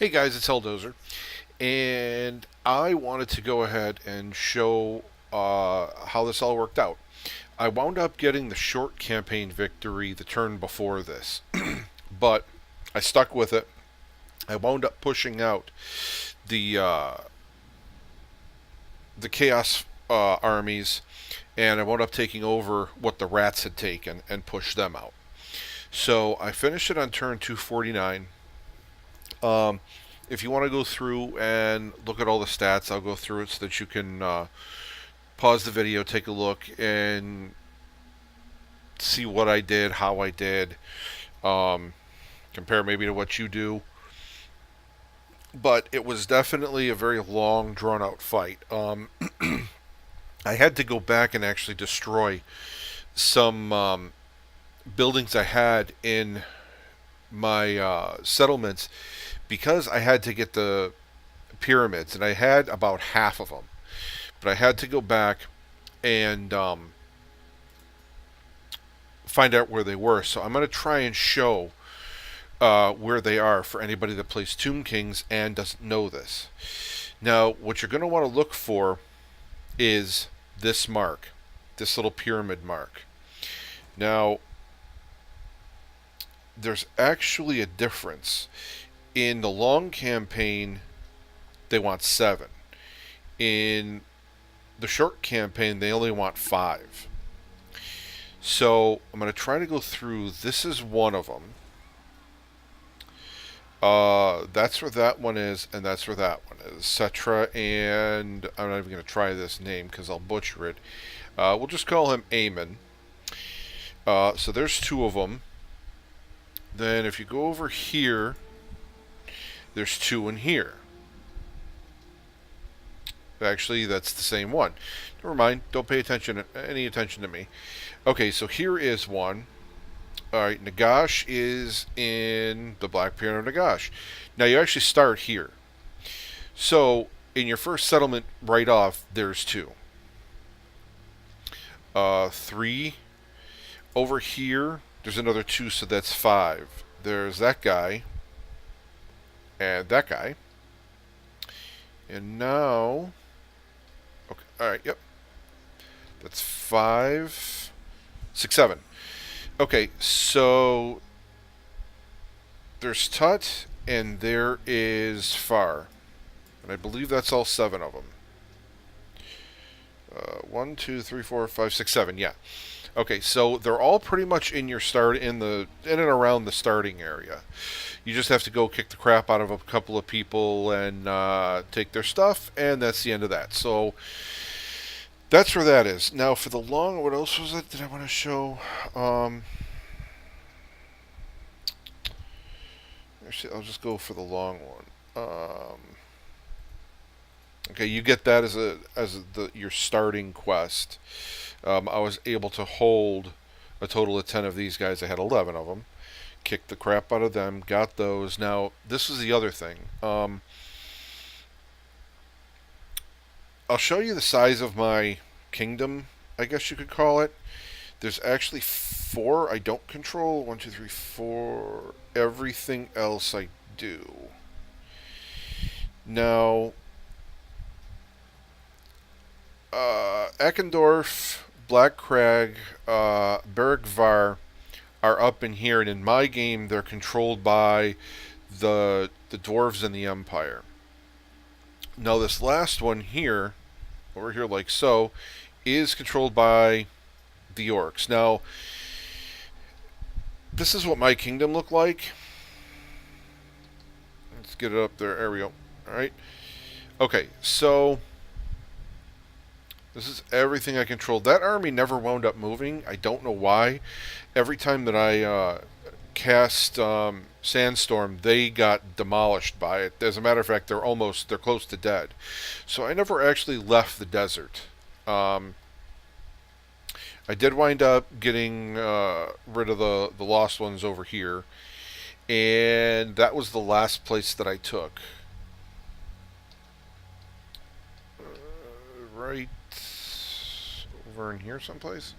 Hey guys, it's Helldozer, and I wanted to go ahead and show how this all worked out. I wound up getting the short campaign victory the turn before this, but I stuck with it. I wound up pushing out the uh, the chaos armies, and I wound up taking over what the rats had taken and pushed them out. So I finished it on turn 249. Um, if you want to go through and look at all the stats, I'll go through it so that you can pause the video, take a look, and see what I did, how I did, um, compare maybe to what you do. But it was definitely a very long, drawn out fight. I had to go back and actually destroy some buildings I had in my settlements because I had to get the pyramids, and I had about half of them. But I had to go back and find out where they were. So I'm going to try and show where they are for anybody that plays Tomb Kings and doesn't know this. Now, what you're going to want to look for is this mark, this little pyramid mark. Now, there's actually a difference. In the long campaign, they want 7. In the short campaign, they only want 5. So I'm going to try to go through. This is one of them. That's where that one is, and that's where that one is, etc. And I'm not even going to try this name because I'll butcher it. We'll just call him Aemon. So there's 2 of them. Then if you go over here, there's 2 in here. Actually, that's the same one. Never mind. Don't pay any attention to me. Okay, so here is one. All right, Nagash is in the Black Pyramid of Nagash. Now you actually start here. So in your first settlement, right off, there's 2. 3 over here. There's another 2, so that's 5. There's that guy and that guy. And now, okay, all right, yep. That's 5, 6, 7. Okay, so there's Tut and there is Far. And I believe that's all 7 of them. 1, 2, 3, 4, 5, 6, 7. Yeah. Okay, so they're all pretty much in and around the starting area. You just have to go kick the crap out of a couple of people and take their stuff, and that's the end of that. So that's where that is. Now for the long, what else was it that I want to show? Actually, I'll just go for the long one. Okay, you get that as your starting quest. I was able to hold a total of 10 of these guys. I had 11 of them. Kicked the crap out of them. Got those. Now, this is the other thing. I'll show you the size of my kingdom, I guess you could call it. There's actually 4 I don't control. 1, 2, 3, 4. Everything else I do. Now, Eckendorf, Black Crag, Bergvar are up in here, and in my game they're controlled by the dwarves and the Empire. Now this last one here, over here like so, is controlled by the orcs. Now, this is what my kingdom looked like. Let's get it up there. There we go. Alright. Okay, so this is everything I controlled. That army never wound up moving. I don't know why. Every time that I cast Sandstorm, they got demolished by it. As a matter of fact, they're close to dead. So I never actually left the desert. I did wind up getting rid of the lost ones over here, and that was the last place that I took. Right over in here someplace.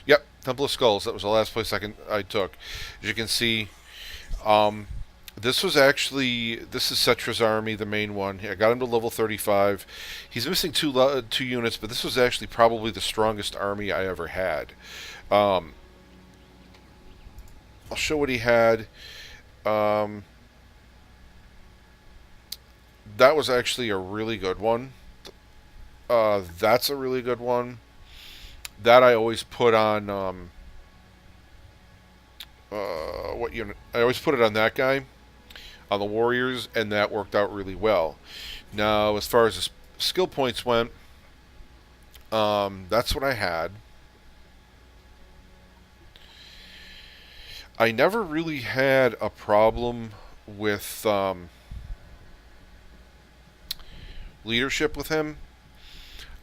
Yep, Temple of Skulls. That was the last place I took. As you can see, This is Cetra's army, the main one. I got him to level 35. He's missing two units, but this was actually probably the strongest army I ever had. Um, I'll show what he had. Um, that was actually a really good one. That's a really good one. That I always put on. What unit? I always put it on that guy, on the Warriors, and that worked out really well. Now, as far as the skill points went, that's what I had. I never really had a problem with leadership with him.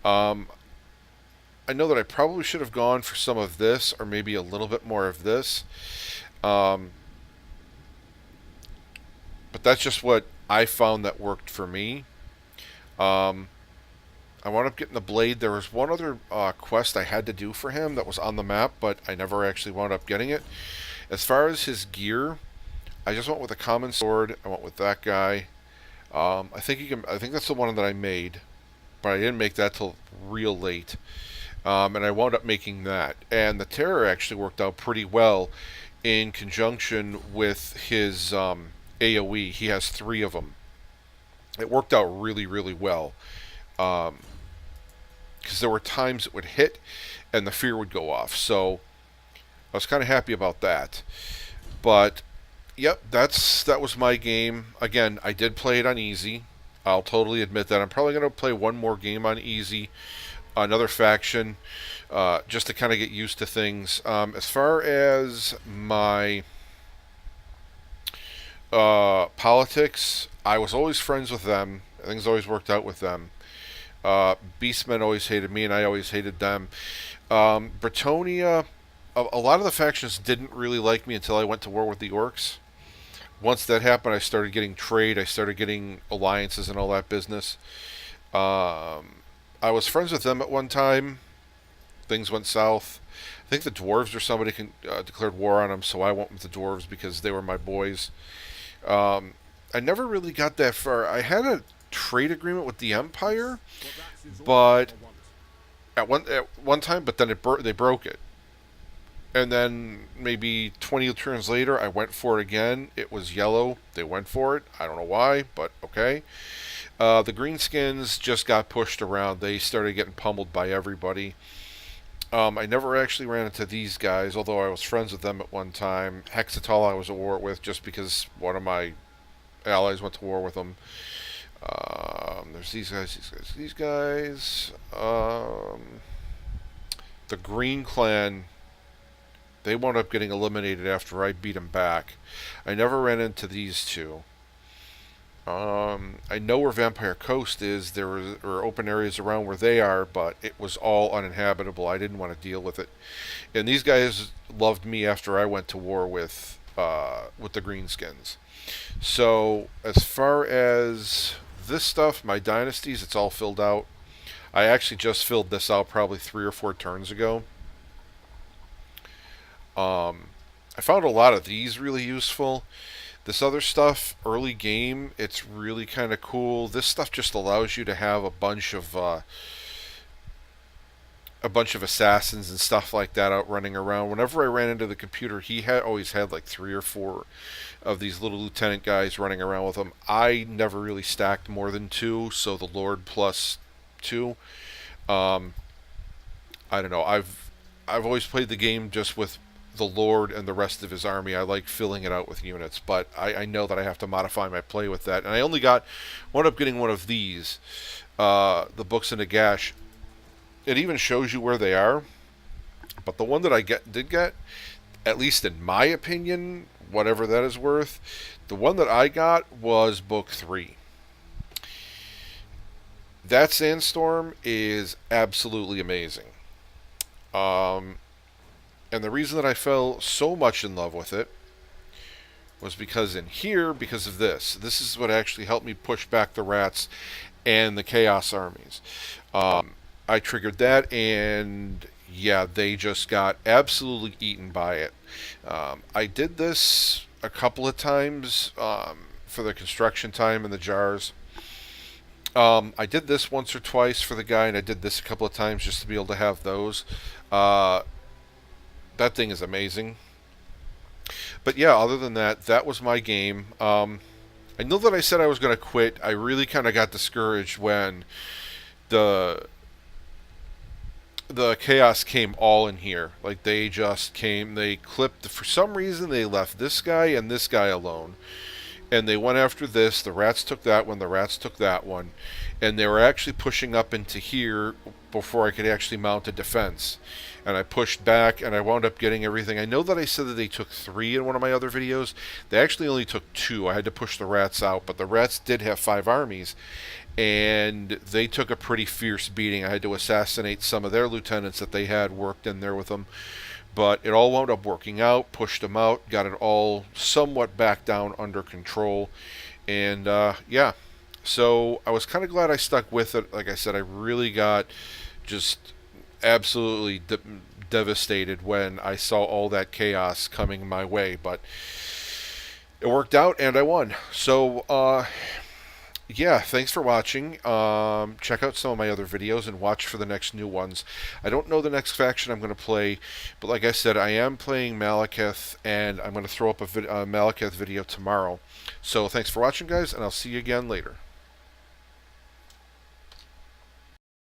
Um, I know that I probably should have gone for some of this, or maybe a little bit more of this. Um, but that's just what I found that worked for me. Um, I wound up getting the blade. There was one other quest I had to do for him that was on the map, but I never actually wound up getting it. As far as his gear, I just went with a common sword. I went with that guy. I think you can. I think that's the one that I made, but I didn't make that till real late. And I wound up making that. And the Terror actually worked out pretty well in conjunction with his AoE. He has three of them. It worked out really, really well. Because there were times it would hit and the fear would go off. So I was kind of happy about that. But yep, that was my game. Again, I did play it on easy. I'll totally admit that. I'm probably going to play one more game on easy, another faction, just to kind of get used to things. As far as my politics, I was always friends with them. Things always worked out with them. Beastmen always hated me, and I always hated them. Bretonia, a lot of the factions didn't really like me until I went to war with the orcs. Once that happened, I started getting trade. I started getting alliances and all that business. I was friends with them at one time. Things went south. I think the dwarves or somebody declared war on them, so I went with the dwarves because they were my boys. I never really got that far. I had a trade agreement with the Empire, but at one time, but then they broke it. And then maybe 20 turns later, I went for it again. It was yellow. They went for it. I don't know why, but okay. The Greenskins just got pushed around. They started getting pummeled by everybody. I never actually ran into these guys, although I was friends with them at one time. Hexatol I was at war with just because one of my allies went to war with them. There's these guys. The Green Clan, they wound up getting eliminated after I beat them back. I never ran into these two. I know where Vampire Coast is. There are open areas around where they are, but it was all uninhabitable. I didn't want to deal with it. And these guys loved me after I went to war with the Greenskins. So as far as this stuff, my dynasties, it's all filled out. I actually just filled this out probably 3 or 4 turns ago. I found a lot of these really useful. This other stuff, early game, it's really kind of cool. This stuff just allows you to have a bunch of assassins and stuff like that out running around. Whenever I ran into the computer, he had always had like 3 or 4 of these little lieutenant guys running around with him. I never really stacked more than 2, so the Lord plus 2. I don't know. I've always played the game just with the Lord and the rest of his army. I like filling it out with units, but I know that I have to modify my play with that. And I only wound up getting one of these, the Books in the Gash. It even shows you where they are, but the one that I did get, at least in my opinion, whatever that is worth, the one that I got was Book 3. That Sandstorm is absolutely amazing. And the reason that I fell so much in love with it was because because of this. This is what actually helped me push back the rats and the Chaos armies. I triggered that, and yeah, they just got absolutely eaten by it. I did this a couple of times for the construction time and the jars. I did this once or twice for the guy, and I did this a couple of times just to be able to have those. Uh, that thing is amazing. But yeah, other than that, that was my game. I know that I said I was going to quit. I really kind of got discouraged when the the chaos came all in here. Like they just came, they clipped. For some reason, they left this guy and this guy alone, and they went after this. The rats took that one. The rats took that one, and they were actually pushing up into here before I could actually mount a defense. And I pushed back, and I wound up getting everything. I know that I said that they took 3 in one of my other videos. They actually only took 2. I had to push the rats out, but the rats did have 5 armies, and they took a pretty fierce beating. I had to assassinate some of their lieutenants that they had worked in there with them. But it all wound up working out, pushed them out, got it all somewhat back down under control. And yeah, so I was kind of glad I stuck with it. Like I said, I really got just absolutely devastated when I saw all that chaos coming my way. But it worked out and I won. So yeah, thanks for watching. Check out some of my other videos and watch for the next new ones. I don't know the next faction I'm going to play, but like I said, I am playing Malekith, and I'm going to throw up a Malekith video tomorrow. So thanks for watching, guys, and I'll see you again later.